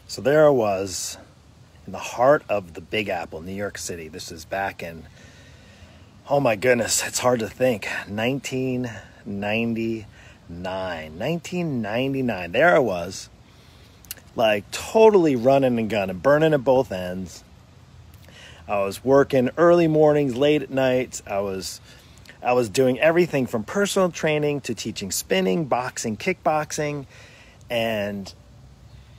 So there I was in the heart of the Big Apple, New York City. This is back in, oh my goodness, it's hard to think, 1999. There I was, like totally running and gunning, burning at both ends. I was working early mornings, late at nights. I was doing everything from personal training to teaching spinning, boxing, kickboxing, and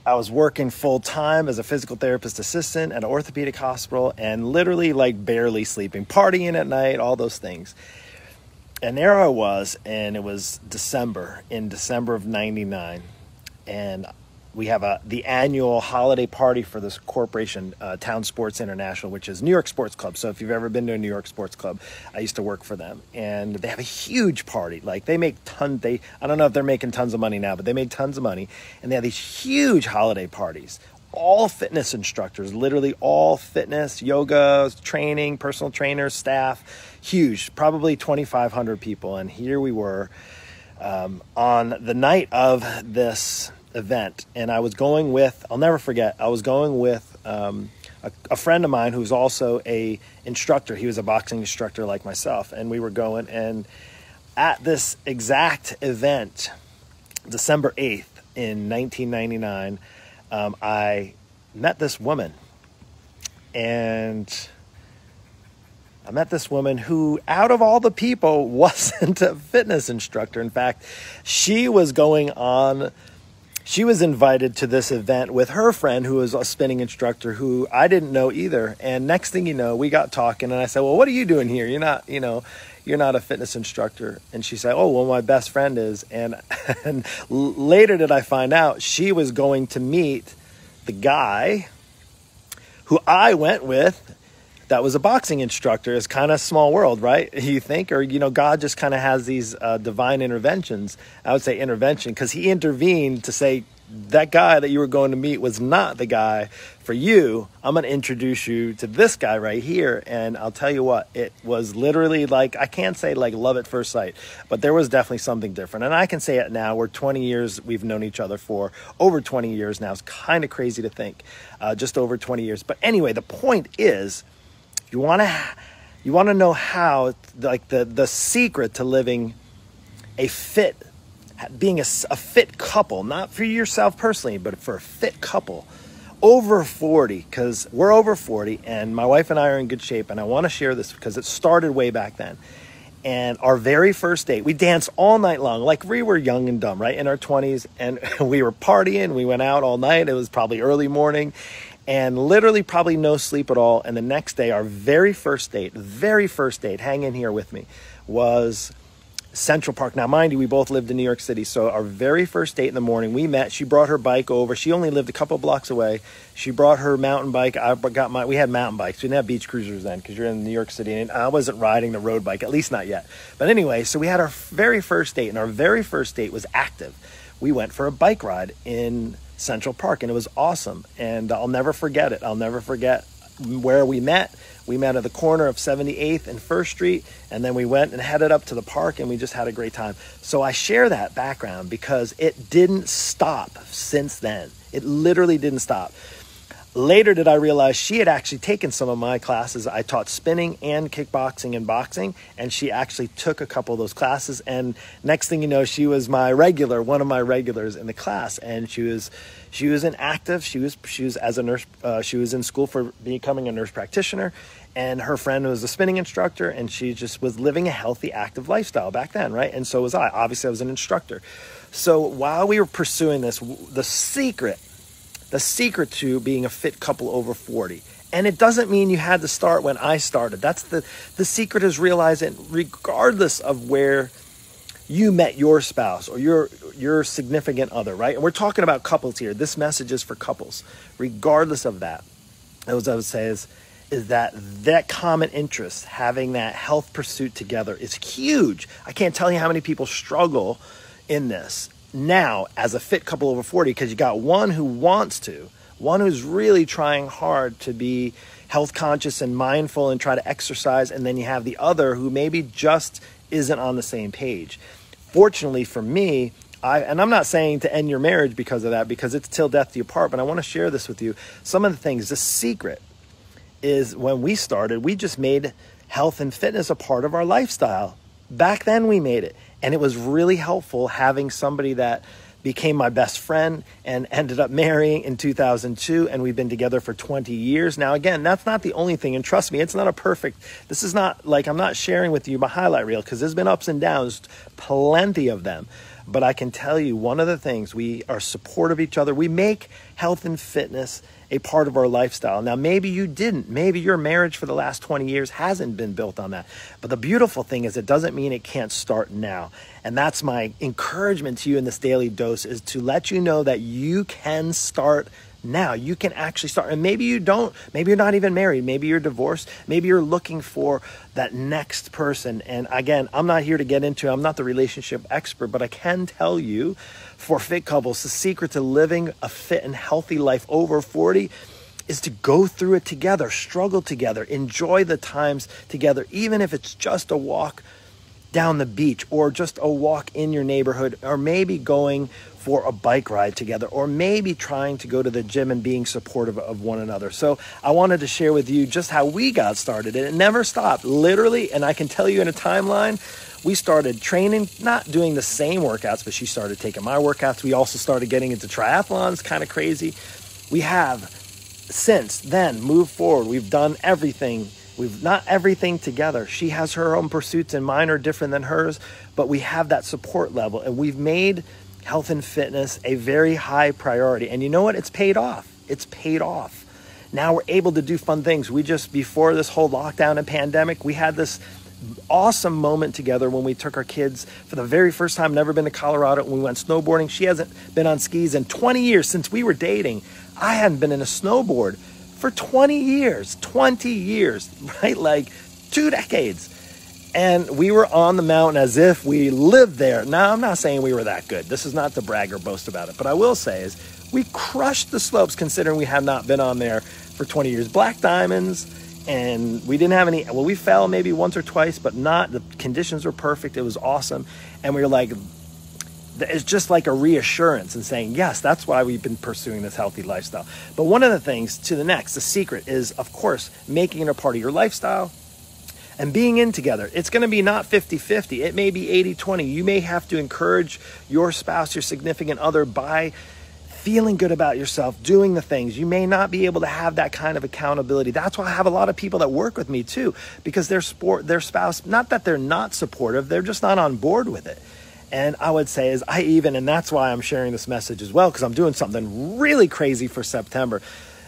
I was working full time as a physical therapist assistant at an orthopedic hospital and literally like barely sleeping, partying at night, all those things. And there I was, and it was December of 99. And we have the annual holiday party for this corporation, Town Sports International, which is New York Sports Club. So if you've ever been to a New York Sports Club, I used to work for them. And they have a huge party. Like they make I don't know if they're making tons of money now, but they made tons of money. And they have these huge holiday parties. All fitness instructors, literally all fitness, yoga, training, personal trainers, staff, huge, probably 2,500 people. And here we were on the night of this event, and I was going with, I'll never forget, I was going with a friend of mine who's also a instructor. He was a boxing instructor like myself, and we were going, and at this exact event, December 8th in 1999, I met this woman, and I met this woman who, out of all the people, wasn't a fitness instructor. In fact, she was invited to this event with her friend who was a spinning instructor who I didn't know either. And next thing you know, we got talking, and I said, well, what are you doing here? You're not a fitness instructor. And she said, oh, well, my best friend is. And later did I find out she was going to meet the guy who I went with that was a boxing instructor. It's kind of small world, right? You think, or, God just kind of has these divine interventions. I would say intervention, because he intervened to say, that guy that you were going to meet was not the guy for you. I'm going to introduce you to this guy right here. And I'll tell you what, it was literally like, I can't say like love at first sight, but there was definitely something different. And I can say it now. We're 20 years. We've known each other for over 20 years now. It's kind of crazy to think, just over 20 years. But anyway, the point is, you want to know how, like the secret to living being a fit couple, not for yourself personally, but for a fit couple over 40, because we're over 40 and my wife and I are in good shape. And I want to share this because it started way back then. And our very first date, we danced all night long. Like we were young and dumb, right? In our 20s, and we were partying. We went out all night. It was probably early morning. And literally probably no sleep at all. And the next day, our very first date, hang in here with me, was Central Park. Now, mind you, we both lived in New York City. So our very first date in the morning, we met. She brought her bike over. She only lived a couple blocks away. She brought her mountain bike. We had mountain bikes. We didn't have beach cruisers then because you're in New York City. And I wasn't riding the road bike, at least not yet. But anyway, so we had our very first date. And our very first date was active. We went for a bike ride in Central Park, and it was awesome. And I'll never forget it. I'll never forget where we met. We met at the corner of 78th and 1st Street, and then we went and headed up to the park, and we just had a great time. So I share that background because it didn't stop since then. It literally didn't stop. Later did I realize she had actually taken some of my classes. I taught spinning and kickboxing and boxing, and she actually took a couple of those classes. And next thing you know, she was one of my regulars in the class. And she was an active. She was as a nurse. She was in school for becoming a nurse practitioner, and her friend was a spinning instructor, and she just was living a healthy, active lifestyle back then, right? And so was I. Obviously, I was an instructor. So while we were pursuing this, the secret to being a fit couple over 40. And it doesn't mean you had to start when I started. That's the secret, is realizing regardless of where you met your spouse or your significant other, right? And we're talking about couples here. This message is for couples. Regardless of that, as I would say is that common interest, having that health pursuit together is huge. I can't tell you how many people struggle in this now as a fit couple over 40, because you got one who wants to, one who's really trying hard to be health conscious and mindful and try to exercise, and then you have the other who maybe just isn't on the same page. Fortunately for me, and I'm not saying to end your marriage because of that, because it's till death do you part, but I want to share this with you. Some of the things, the secret is when we started, we just made health and fitness a part of our lifestyle. Back then we made it. And it was really helpful having somebody that became my best friend and ended up marrying in 2002. And we've been together for 20 years. Now, again, that's not the only thing. And trust me, it's not a perfect, this is not like, I'm not sharing with you my highlight reel, because there's been ups and downs, plenty of them. But I can tell you one of the things, we are supportive of each other. We make health and fitness a part of our lifestyle. Now, maybe you didn't. Maybe your marriage for the last 20 years hasn't been built on that. But the beautiful thing is it doesn't mean it can't start now. And that's my encouragement to you in this daily dose, is to let you know that you can start now. You can actually start. And maybe you don't. Maybe you're not even married. Maybe you're divorced. Maybe you're looking for that next person. And again, I'm not here to get into, I'm not the relationship expert, but I can tell you, for fit couples, the secret to living a fit and healthy life over 40 is to go through it together, struggle together, enjoy the times together, even if it's just a walk down the beach or just a walk in your neighborhood, or maybe going for a bike ride together, or maybe trying to go to the gym and being supportive of one another. So I wanted to share with you just how we got started, and it never stopped, literally. And I can tell you in a timeline, we started training, not doing the same workouts, but she started taking my workouts. We also started getting into triathlons, kind of crazy. We have since then moved forward. We've done everything. We've not everything together. She has her own pursuits and mine are different than hers, but we have that support level, and we've made health and fitness a very high priority. And you know what? It's paid off. It's paid off. Now we're able to do fun things. We just, before this whole lockdown and pandemic, we had this awesome moment together when we took our kids for the very first time, never been to Colorado, and we went snowboarding. She hasn't been on skis in 20 years since we were dating. I hadn't been in a snowboard for 20 years, right? Like 2 decades. And we were on the mountain as if we lived there. Now, I'm not saying we were that good. This is not to brag or boast about it. But I will say is we crushed the slopes considering we have not been on there for 20 years. Black diamonds, and we didn't have any, well, we fell maybe once or twice, but not, the conditions were perfect. It was awesome. And we were like, it's just like a reassurance and saying, yes, that's why we've been pursuing this healthy lifestyle. But one of the things to the next, the secret is, of course, making it a part of your lifestyle and being in together. It's going to be not 50-50. It may be 80-20. You may have to encourage your spouse, your significant other, by feeling good about yourself, doing the things. You may not be able to have that kind of accountability. That's why I have a lot of people that work with me too, because their spouse, not that they're not supportive, they're just not on board with it. And I would say and that's why I'm sharing this message as well, because I'm doing something really crazy for September.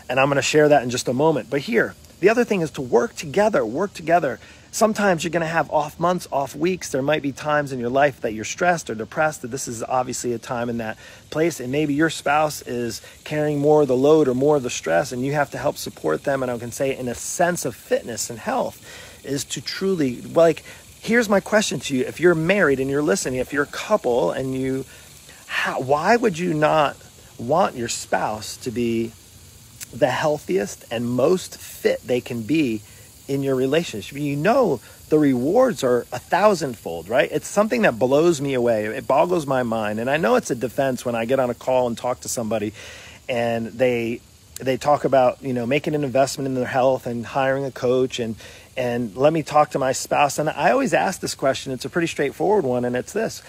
And I'm going to share that in just a moment. But here, the other thing is to work together. Sometimes you're going to have off months, off weeks. There might be times in your life that you're stressed or depressed, that this is obviously a time in that place. And maybe your spouse is carrying more of the load or more of the stress, and you have to help support them. And I can say, in a sense of fitness and health, is to truly, like, here's my question to you. If you're married and you're listening, if you're a couple and why would you not want your spouse to be the healthiest and most fit they can be in your relationship? You know, the rewards are 1,000-fold, right? It's something that blows me away. It boggles my mind. And I know it's a defense when I get on a call and talk to somebody and they talk about, making an investment in their health and hiring a coach and let me talk to my spouse. And I always ask this question. It's a pretty straightforward one. And it's this,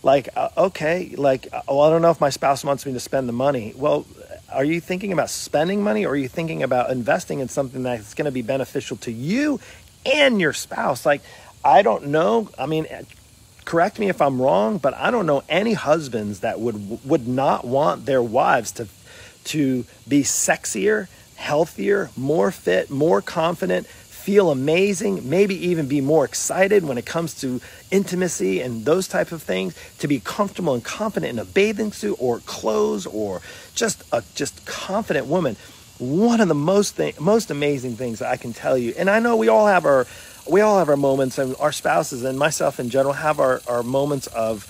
I don't know if my spouse wants me to spend the money. Well, are you thinking about spending money, or are you thinking about investing in something that's going to be beneficial to you and your spouse? I don't know. I mean, correct me if I'm wrong, but I don't know any husbands that would not want their wives to be sexier, healthier, more fit, more confident, feel amazing, maybe even be more excited when it comes to intimacy and those type of things, to be comfortable and confident in a bathing suit or clothes, or just confident woman. One of the most amazing things that I can tell you, and I know we all have our moments, and our spouses and myself in general have our moments of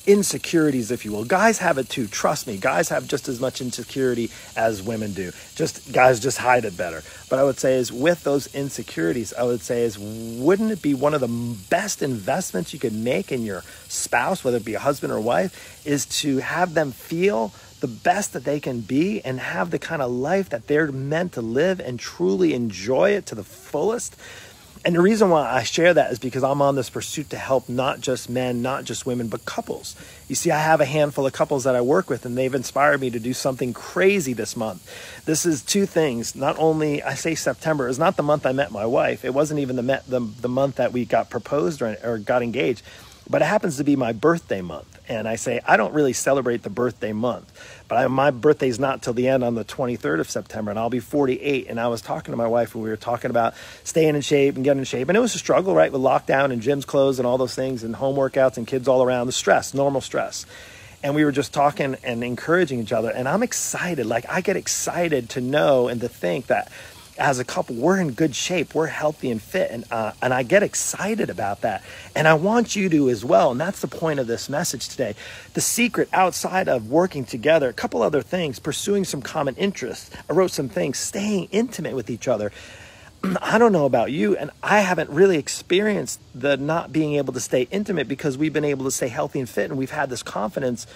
insecurities, if you will. Guys have it too. Trust me, guys have just as much insecurity as women do. Guys just hide it better. But I would say is with those insecurities, I would say is, wouldn't it be one of the best investments you could make in your spouse, whether it be a husband or wife, is to have them feel the best that they can be and have the kind of life that they're meant to live and truly enjoy it to the fullest? And the reason why I share that is because I'm on this pursuit to help not just men, not just women, but couples. You see, I have a handful of couples that I work with, and they've inspired me to do something crazy this month. This is two things. Not only, I say September, is not the month I met my wife. It wasn't even the month that we got proposed or got engaged, but it happens to be my birthday month. And I say, I don't really celebrate the birthday month, but my birthday's not till the end on the 23rd of September, and I'll be 48. And I was talking to my wife, and we were talking about staying in shape and getting in shape. And it was a struggle, right? With lockdown and gyms closed and all those things and home workouts and kids all around, the stress, normal stress. And we were just talking and encouraging each other. And I'm excited. Like, I get excited to know and to think that as a couple, we're in good shape, we're healthy and fit, and I get excited about that. And I want you to as well, and that's the point of this message today. The secret outside of working together, a couple other things, pursuing some common interests. I wrote some things, staying intimate with each other. I don't know about you, and I haven't really experienced the not being able to stay intimate because we've been able to stay healthy and fit, and we've had this confidence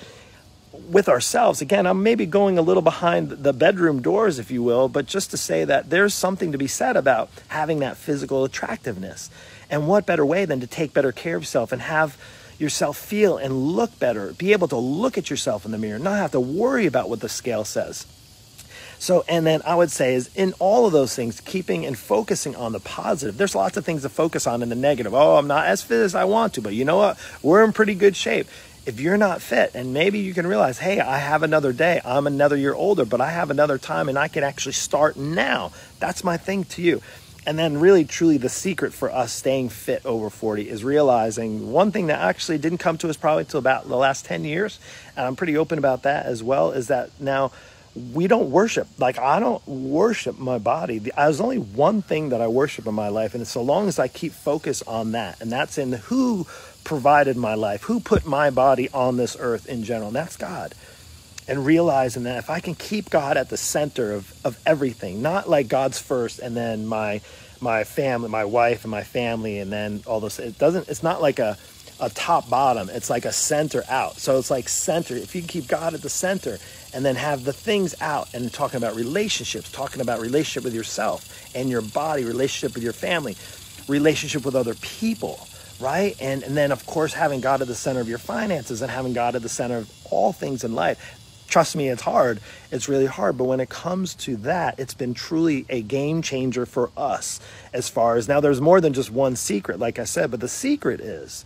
with ourselves. Again, I'm maybe going a little behind the bedroom doors, if you will, but just to say that there's something to be said about having that physical attractiveness. And what better way than to take better care of yourself and have yourself feel and look better, be able to look at yourself in the mirror, not have to worry about what the scale says. So, and then I would say is in all of those things, keeping and focusing on the positive. There's lots of things to focus on in the negative. Oh, I'm not as fit as I want to, but you know what? We're in pretty good shape. If you're not fit, and maybe you can realize, hey, I have another day. I'm another year older, but I have another time and I can actually start now. That's my thing to you. And then really, truly the secret for us staying fit over 40 is realizing one thing that actually didn't come to us probably till about the last 10 years. And I'm pretty open about that as well, is that now we don't worship. Like, I don't worship my body. There's only one thing that I worship in my life. And so long as I keep focus on that, and that's in who provided my life, who put my body on this earth in general, and that's God. And realizing that if I can keep God at the center of everything, not like God's first and then my family, my wife and my family, and then all this, it's not like a top bottom, it's like a center out. So it's like center, if you can keep God at the center and then have the things out, and talking about relationships, talking about relationship with yourself and your body, relationship with your family, relationship with other people, right? And then, of course, having God at the center of your finances and having God at the center of all things in life. Trust me, it's hard. It's really hard. But when it comes to that, it's been truly a game changer for us as far as, now there's more than just one secret, like I said, but the secret is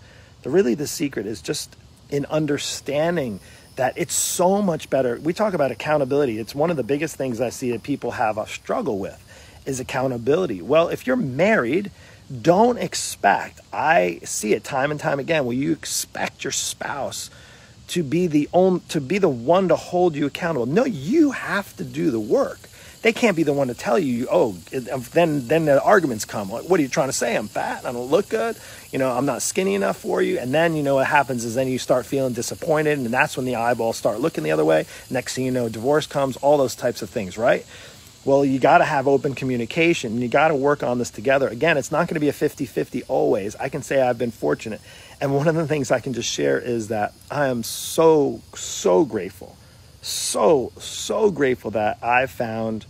just in understanding that it's so much better. We talk about accountability. It's one of the biggest things I see that people have a struggle with is accountability. Well, if you're married, don't expect, I see it time and time again, where you expect your spouse to be the one to hold you accountable. No, you have to do the work. They can't be the one to tell you, oh, then the arguments come. What are you trying to say? I'm fat, I don't look good, I'm not skinny enough for you. And then, what happens is then you start feeling disappointed, and that's when the eyeballs start looking the other way. Next thing you know, divorce comes, all those types of things, right? Well, you got to have open communication, and you got to work on this together. Again, it's not going to be a 50-50 always. I can say I've been fortunate. And one of the things I can just share is that I am so, so grateful, so grateful that I found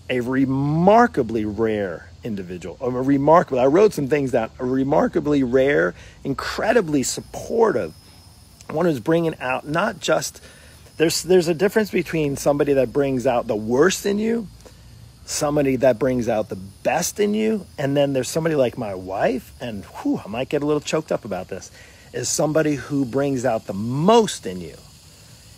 a remarkably rare individual. I wrote some things down. A remarkably rare, incredibly supportive, one who's bringing out not just, there's a difference between somebody that brings out the worst in you, somebody that brings out the best in you, and then there's somebody like my wife, and I might get a little choked up about this, is somebody who brings out the most in you.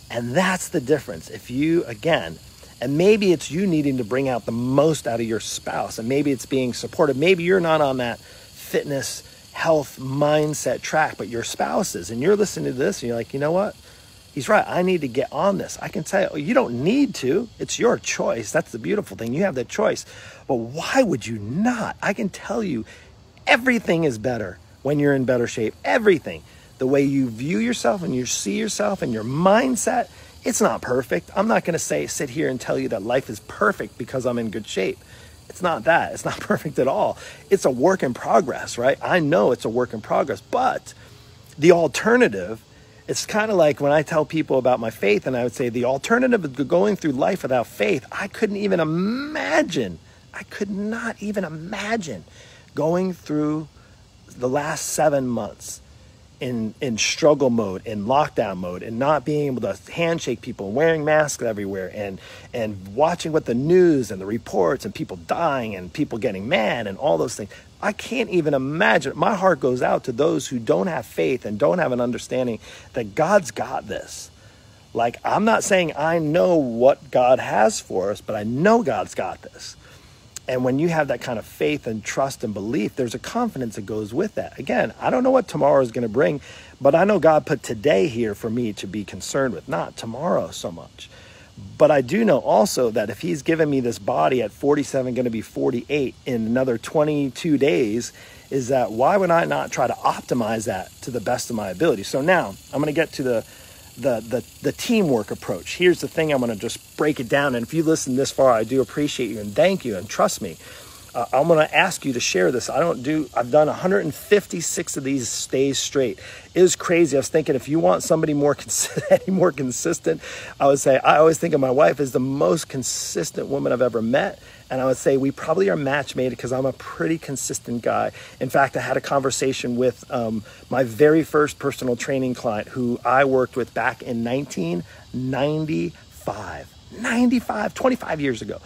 And that's the difference. If you, again, and maybe it's you needing to bring out the most out of your spouse, and maybe it's being supportive. Maybe you're not on that fitness, health, mindset track, but your spouse is, and you're listening to this, and you're like, you know what? He's right. I need to get on this. I can tell you, you don't need to. It's your choice. That's the beautiful thing. You have that choice. But why would you not? I can tell you, everything is better when you're in better shape. Everything. the way you view yourself and you see yourself and your mindset, it's not perfect. I'm not going to sit here and tell you that life is perfect because I'm in good shape. It's not that. It's not perfect at all. It's a work in progress, right? I know it's a work in progress, but the alternative, it's kind of like when I tell people about my faith and I would say the alternative of going through life without faith, I could not even imagine going through the last 7 months in struggle mode, in lockdown mode, and not being able to handshake people, wearing masks everywhere, and watching what the news and the reports and people dying and people getting mad and all those things. I can't even imagine. My heart goes out to those who don't have faith and don't have an understanding that God's got this. Like, I'm not saying I know what God has for us, but I know God's got this. And when you have that kind of faith and trust and belief, there's a confidence that goes with that. Again, I don't know what tomorrow is going to bring, but I know God put today here for me to be concerned with, not tomorrow so much. But I do know also that if he's given me this body at 47, going to be 48 in another 22 days, is that why would I not try to optimize that to the best of my ability? So now I'm going to get to the teamwork approach. Here's the thing, I'm going to just break it down. And if you listen this far, I do appreciate you and thank you. And trust me, I'm going to ask you to share this. I've done 156 of these days straight. It was crazy. I was thinking, if you want somebody any more consistent, I would say, I always think of my wife as the most consistent woman I've ever met. And I would say we probably are match made because I'm a pretty consistent guy. In fact, I had a conversation with my very first personal training client who I worked with back in 1995, 25 years ago.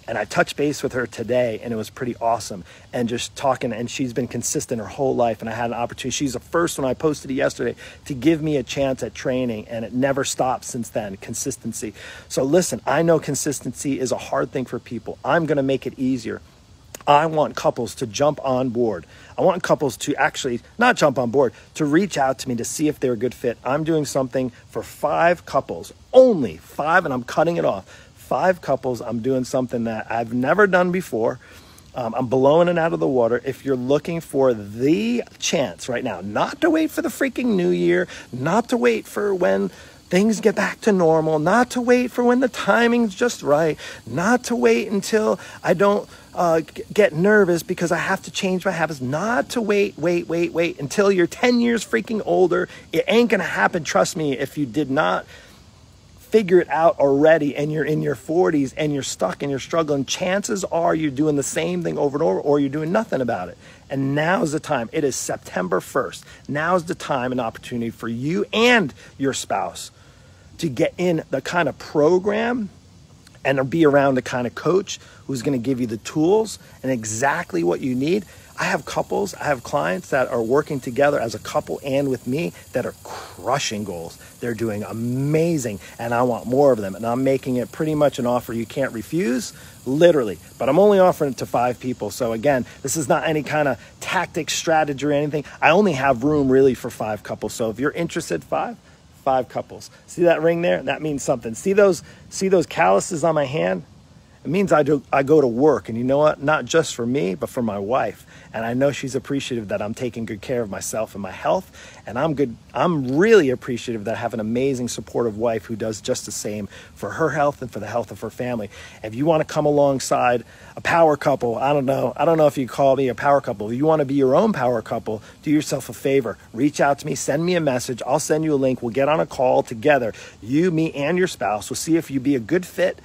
And I touched base with her today, and it was pretty awesome. And just talking, and she's been consistent her whole life. And I had an opportunity. She's the first one, I posted it yesterday, to give me a chance at training, and it never stopped since then. Consistency. So listen, I know consistency is a hard thing for people. I'm going to make it easier. I want couples to jump on board. I want couples to actually not jump on board, to reach out to me to see if they're a good fit. I'm doing something for 5 couples, only 5, and I'm cutting it off. 5 couples. I'm doing something that I've never done before. I'm blowing it out of the water. If you're looking for the chance right now, not to wait for the freaking new year, not to wait for when things get back to normal, not to wait for when the timing's just right, not to wait until I don't get nervous because I have to change my habits, not to wait until you're 10 years freaking older. It ain't gonna happen. Trust me, if you did not figure it out already and you're in your 40s and you're stuck and you're struggling, chances are you're doing the same thing over and over, or you're doing nothing about it. And now's the time. It is September 1st. Now's the time and opportunity for you and your spouse to get in the kind of program and be around the kind of coach who's going to give you the tools and exactly what you need. I have couples, I have clients that are working together as a couple and with me that are crushing goals. They're doing amazing, and I want more of them. And I'm making it pretty much an offer you can't refuse, literally. But I'm only offering it to 5 people. So again, this is not any kind of tactic, strategy, or anything. I only have room really for 5 couples. So if you're interested, 5 couples. See that ring there? That means something. See those calluses on my hand? It means I go to work, and you know what? Not just for me, but for my wife. And I know she's appreciative that I'm taking good care of myself and my health. And I'm really appreciative that I have an amazing, supportive wife who does just the same for her health and for the health of her family. If you want to come alongside a power couple, I don't know if you call me a power couple. If you want to be your own power couple, do yourself a favor. Reach out to me, send me a message. I'll send you a link. We'll get on a call together. You, me, and your spouse. We'll see if you'd be a good fit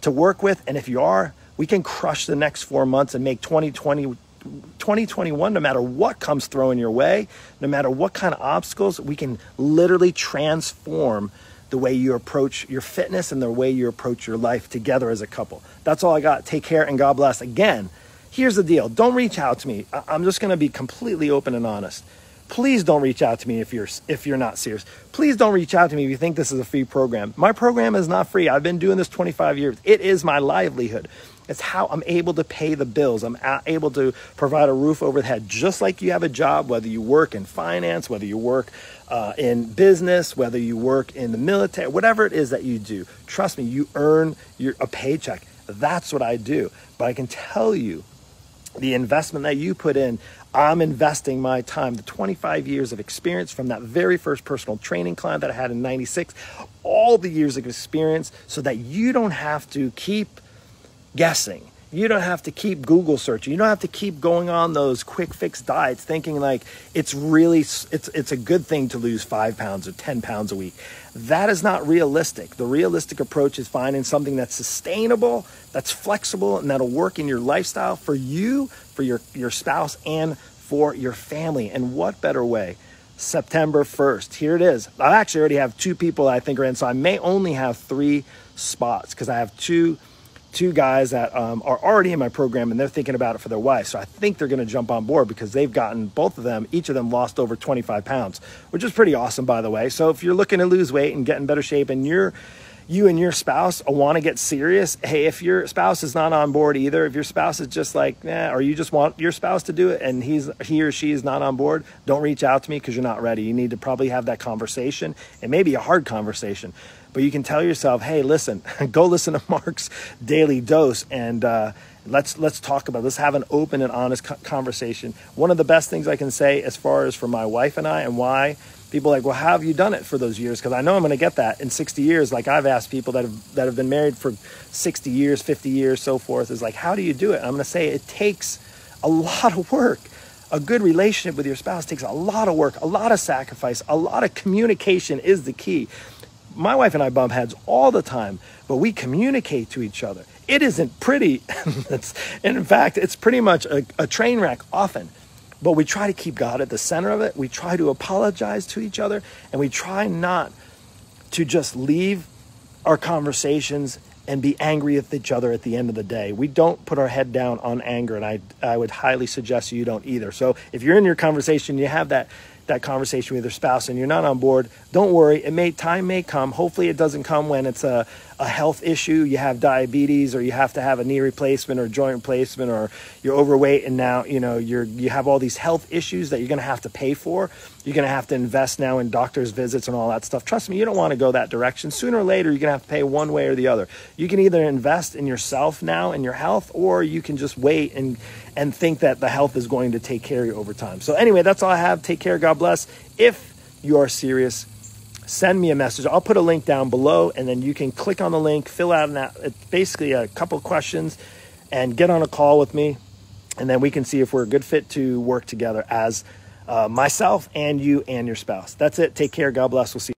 to work with, and if you are, we can crush the next 4 months and make 2021, no matter what comes throwing your way, no matter what kind of obstacles, we can literally transform the way you approach your fitness and the way you approach your life together as a couple. That's all I got. Take care and God bless. Again, here's the deal. Don't reach out to me. I'm just going to be completely open and honest. Please don't reach out to me if you're not serious. Please don't reach out to me if you think this is a free program. My program is not free. I've been doing this 25 years. It is my livelihood. It's how I'm able to pay the bills. I'm able to provide a roof over the head. Just like you have a job, whether you work in finance, whether you work in business, whether you work in the military, whatever it is that you do, trust me, you earn a paycheck. That's what I do. But I can tell you, the investment that you put in, I'm investing my time, the 25 years of experience from that very first personal training client that I had in 96, all the years of experience, so that you don't have to keep guessing. You don't have to keep Google searching. You don't have to keep going on those quick fix diets thinking like it's a good thing to lose 5 pounds or 10 pounds a week. That is not realistic. The realistic approach is finding something that's sustainable, that's flexible, and that'll work in your lifestyle for you, for your spouse, and for your family. And what better way? September 1st. Here it is. I actually already have 2 people I think are in, so I may only have 3 spots because I have two guys that are already in my program, and they're thinking about it for their wife. So I think they're going to jump on board because they've gotten, both of them, each of them lost over 25 pounds, which is pretty awesome, by the way. So if you're looking to lose weight and get in better shape, and you and your spouse want to get serious, hey, if your spouse is not on board either, if your spouse is just like, or you just want your spouse to do it and he or she is not on board, don't reach out to me because you're not ready. You need to probably have that conversation. It may be a hard conversation, but you can tell yourself, hey, listen, go listen to Mark's Daily Dose, and let's talk about it. Let's have an open and honest conversation. One of the best things I can say as far as for my wife and I, and why people are like, well, how have you done it for those years? Because I know I'm going to get that in 60 years. Like I've asked people that have been married for 60 years, 50 years, so forth, is like, how do you do it? And I'm going to say it takes a lot of work. A good relationship with your spouse takes a lot of work, a lot of sacrifice, a lot of communication is the key. My wife and I bump heads all the time, but we communicate to each other. It isn't pretty. And in fact, it's pretty much a train wreck often. But we try to keep God at the center of it. We try to apologize to each other, and we try not to just leave our conversations and be angry with each other at the end of the day. We don't put our head down on anger, and I would highly suggest you don't either. So if you're in your conversation, you have that conversation with your spouse and you're not on board, don't worry. Time may come. Hopefully it doesn't come when it's a health issue. You have diabetes, or you have to have a knee replacement or joint replacement, or you're overweight and now you have all these health issues that you're going to have to pay for. You're going to have to invest now in doctor's visits and all that stuff. Trust me, you don't want to go that direction. Sooner or later, you're going to have to pay one way or the other. You can either invest in yourself now and your health, or you can just wait and think that the health is going to take care of you over time. So anyway, that's all I have. Take care. God bless. If you are serious, send me a message. I'll put a link down below, and then you can click on the link, fill out basically a couple questions, and get on a call with me, and then we can see if we're a good fit to work together as myself and you and your spouse. That's it. Take care. God bless. We'll see you.